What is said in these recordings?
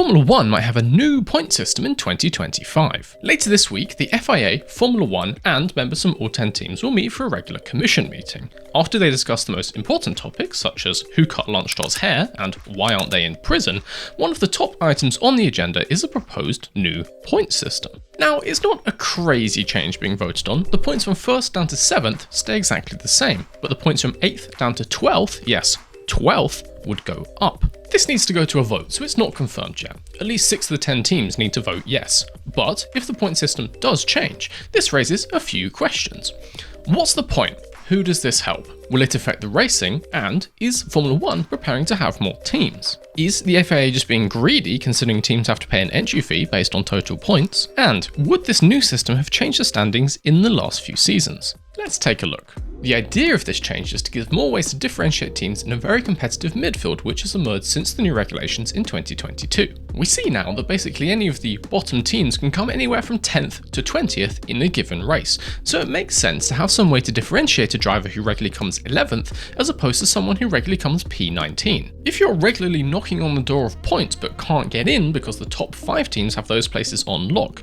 Formula 1 might have a new point system in 2025. Later this week, the FIA, Formula 1 and members from all 10 teams will meet for a regular commission meeting. After they discuss the most important topics, such as who cut Lance Stroll's hair and why aren't they in prison, one of the top items on the agenda is a proposed new point system. Now, it's not a crazy change being voted on. The points from 1st down to 7th stay exactly the same, but the points from 8th down to 12th, yes, 12th, would go up. This needs to go to a vote, so it's not confirmed yet. At least 6 of the 10 teams need to vote yes. But if the point system does change, this raises a few questions. What's the point? Who does this help? Will it affect the racing? And is Formula 1 preparing to have more teams? Is the FIA just being greedy, considering teams have to pay an entry fee based on total points? And would this new system have changed the standings in the last few seasons? Let's take a look. The idea of this change is to give more ways to differentiate teams in a very competitive midfield which has emerged since the new regulations in 2022. We see now that basically any of the bottom teams can come anywhere from 10th to 20th in a given race, so it makes sense to have some way to differentiate a driver who regularly comes 11th as opposed to someone who regularly comes P19. If you're regularly knocking on the door of points but can't get in because the top 5 teams have those places on lock,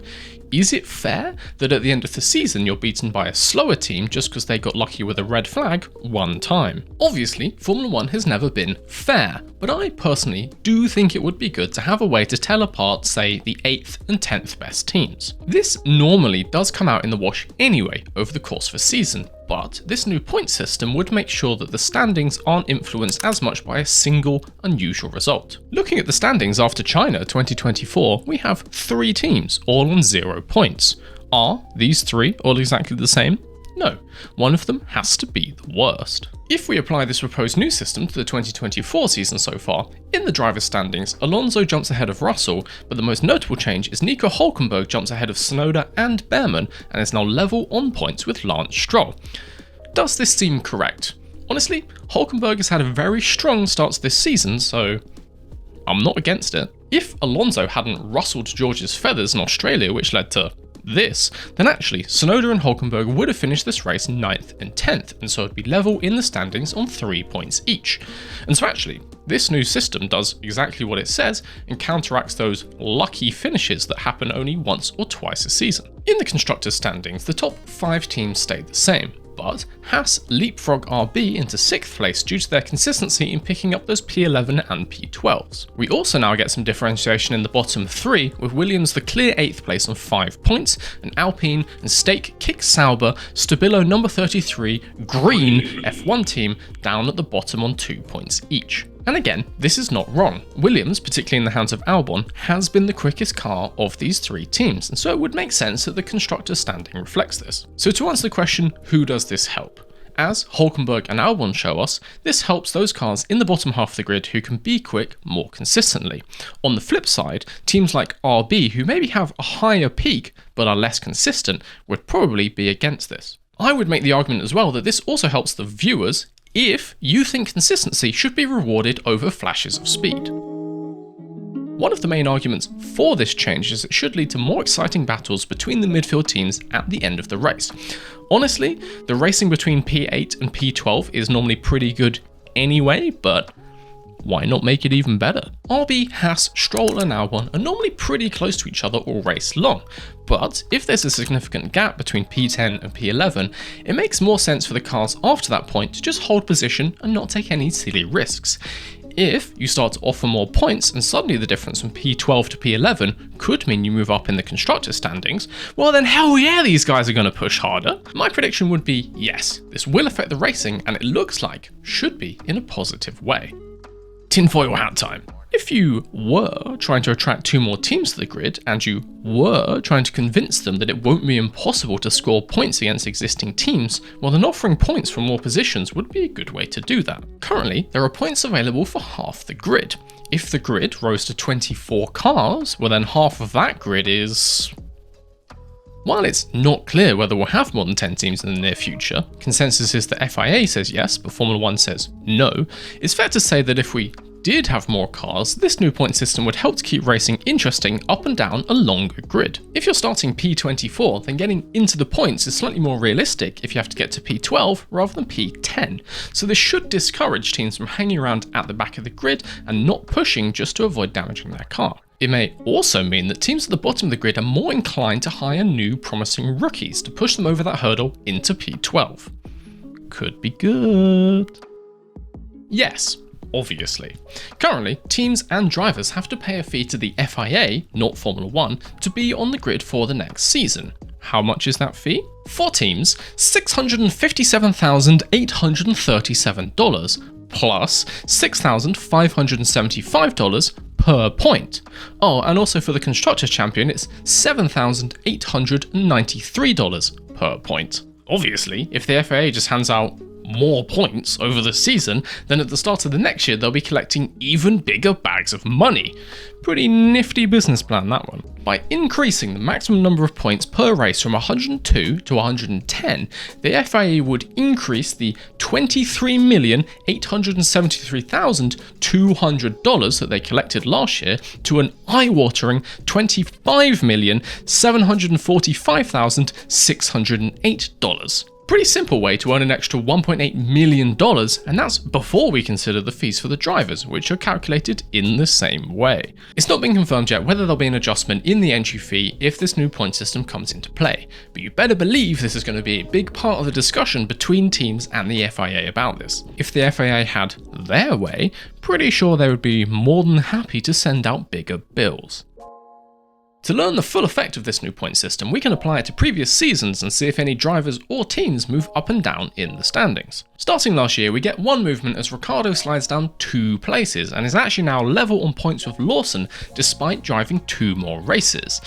is it fair that at the end of the season you're beaten by a slower team just because they got lucky with a red flag one time? Obviously, Formula 1 has never been fair, but I personally do think it would be good to have a way to tell apart, say, the 8th and 10th best teams. This normally does come out in the wash anyway over the course of a season, but this new point system would make sure that the standings aren't influenced as much by a single unusual result. Looking at the standings after China 2024, we have 3 teams, all on 0 points. Are these 3 all exactly the same? No, one of them has to be the worst. If we apply this proposed new system to the 2024 season so far, in the driver's standings, Alonso jumps ahead of Russell, but the most notable change is Nico Hülkenberg jumps ahead of Tsunoda and Behrman and is now level on points with Lance Stroll. Does this seem correct? Honestly, Hülkenberg has had a very strong start to this season, so I'm not against it. If Alonso hadn't rustled George's feathers in Australia, which led to this, then actually Tsunoda and Hülkenberg would have finished this race 9th and 10th, and so it'd be level in the standings on 3 points each. And so actually, this new system does exactly what it says and counteracts those lucky finishes that happen only once or twice a season. In the constructors' standings, the top 5 teams stayed the same, but Haas leapfrog RB into 6th place due to their consistency in picking up those P11 and P12s. We also now get some differentiation in the bottom 3, with Williams the clear 8th place on 5 points, and Alpine and Stake kick Sauber, Stabilo number 33, green F1 team down at the bottom on 2 points each. And again, this is not wrong. Williams, particularly in the hands of Albon, has been the quickest car of these 3 teams, and so it would make sense that the constructors' standing reflects this. So to answer the question, who does this help? As Hülkenberg and Albon show us, this helps those cars in the bottom half of the grid who can be quick more consistently. On the flip side, teams like RB, who maybe have a higher peak but are less consistent, would probably be against this. I would make the argument as well that this also helps the viewers if you think consistency should be rewarded over flashes of speed. One of the main arguments for this change is it should lead to more exciting battles between the midfield teams at the end of the race. Honestly, the racing between P8 and P12 is normally pretty good anyway, but why not make it even better? RB, Haas, Stroll and Albon are normally pretty close to each other all race long, but if there's a significant gap between P10 and P11, it makes more sense for the cars after that point to just hold position and not take any silly risks. If you start to offer more points and suddenly the difference from P12 to P11 could mean you move up in the constructor standings, well then hell yeah, these guys are going to push harder. My prediction would be yes, this will affect the racing and it looks like should be in a positive way. Tinfoil hat time. If you were trying to attract 2 more teams to the grid, and you were trying to convince them that it won't be impossible to score points against existing teams, well then offering points from more positions would be a good way to do that. Currently, there are points available for half the grid. If the grid rose to 24 cars, well then half of that grid is... While it's not clear whether we'll have more than 10 teams in the near future, consensus is that FIA says yes, but Formula 1 says no, it's fair to say that if we did have more cars, this new point system would help to keep racing interesting up and down a longer grid. If you're starting P24, then getting into the points is slightly more realistic if you have to get to P12 rather than P10, so this should discourage teams from hanging around at the back of the grid and not pushing just to avoid damaging their car. It may also mean that teams at the bottom of the grid are more inclined to hire new promising rookies to push them over that hurdle into P12. Could be good. Yes, obviously. Currently, teams and drivers have to pay a fee to the FIA, not Formula 1, to be on the grid for the next season. How much is that fee? For teams, $657,837 plus $6,575 per point. Oh, and also for the Constructors Champion, it's $7,893 per point. Obviously, if the FIA just hands out more points over the season, then at the start of the next year they'll be collecting even bigger bags of money. Pretty nifty business plan, that one. By increasing the maximum number of points per race from 102 to 110, the FIA would increase the $23,873,200 that they collected last year to an eye-watering $25,745,608. Pretty simple way to earn an extra $1.8 million, and that's before we consider the fees for the drivers, which are calculated in the same way. It's not been confirmed yet whether there'll be an adjustment in the entry fee if this new point system comes into play, but you better believe this is going to be a big part of the discussion between teams and the FIA about this. If the FIA had their way, pretty sure they would be more than happy to send out bigger bills. To learn the full effect of this new point system, we can apply it to previous seasons and see if any drivers or teams move up and down in the standings. Starting last year, we get one movement as Ricciardo slides down 2 places and is actually now level on points with Lawson despite driving 2 more races.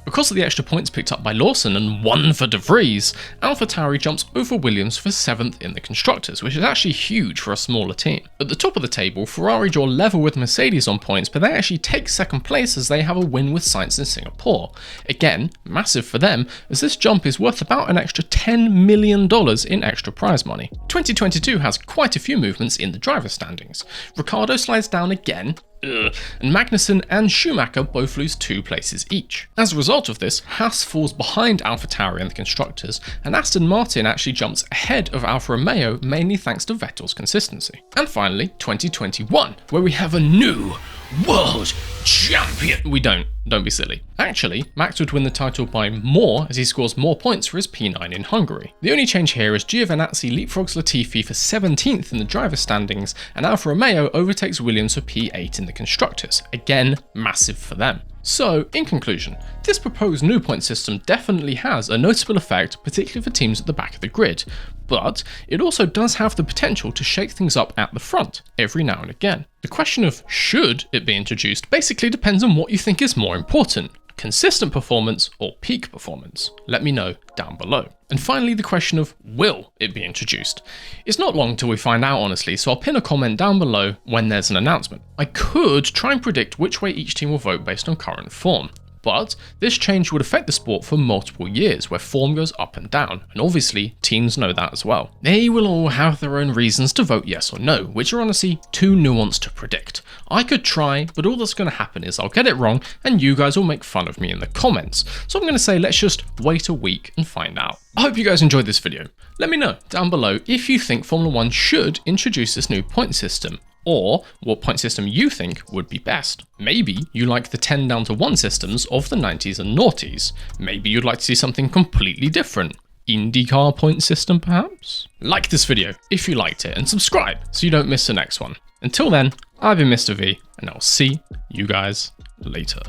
Because of the extra points picked up by Lawson and 1 for De Vries, AlphaTauri jumps over Williams for 7th in the Constructors, which is actually huge for a smaller team. At the top of the table, Ferrari draw level with Mercedes on points, but they actually take 2nd place as they have a win with Sainz in Singapore. Again, massive for them, as this jump is worth about an extra $10 million in extra prize money. 2022 has quite a few movements in the driver standings. Ricciardo slides down again, and Magnussen and Schumacher both lose 2 places each. As a result of this, Haas falls behind AlphaTauri and the Constructors, and Aston Martin actually jumps ahead of Alfa Romeo, mainly thanks to Vettel's consistency. And finally, 2021, where we have a new world champion. We don't be silly. Actually, Max would win the title by more as he scores more points for his P9 in Hungary. The only change here is Giovinazzi leapfrogs Latifi for 17th in the driver standings, and Alfa Romeo overtakes Williams for P8 in the Constructors. Again, massive for them. So, in conclusion, this proposed new point system definitely has a noticeable effect, particularly for teams at the back of the grid, but it also does have the potential to shake things up at the front every now and again. The question of should it be introduced basically depends on what you think is more important, consistent performance or peak performance. Let me know down below. And finally, the question of will it be introduced? It's not long till we find out, honestly, so I'll pin a comment down below when there's an announcement. I could try and predict which way each team will vote based on current form, but this change would affect the sport for multiple years where form goes up and down, and obviously teams know that as well. They will all have their own reasons to vote yes or no, which are honestly too nuanced to predict. I could try, but all that's going to happen is I'll get it wrong and you guys will make fun of me in the comments. So I'm going to say let's just wait a week and find out. I hope you guys enjoyed this video. Let me know down below if you think Formula 1 should introduce this new point system, or what point system you think would be best. Maybe you like the 10 down to 1 systems of the 90s and noughties. Maybe you'd like to see something completely different. IndyCar point system perhaps? Like this video if you liked it and subscribe so you don't miss the next one. Until then, I've been Mr. V and I'll see you guys later.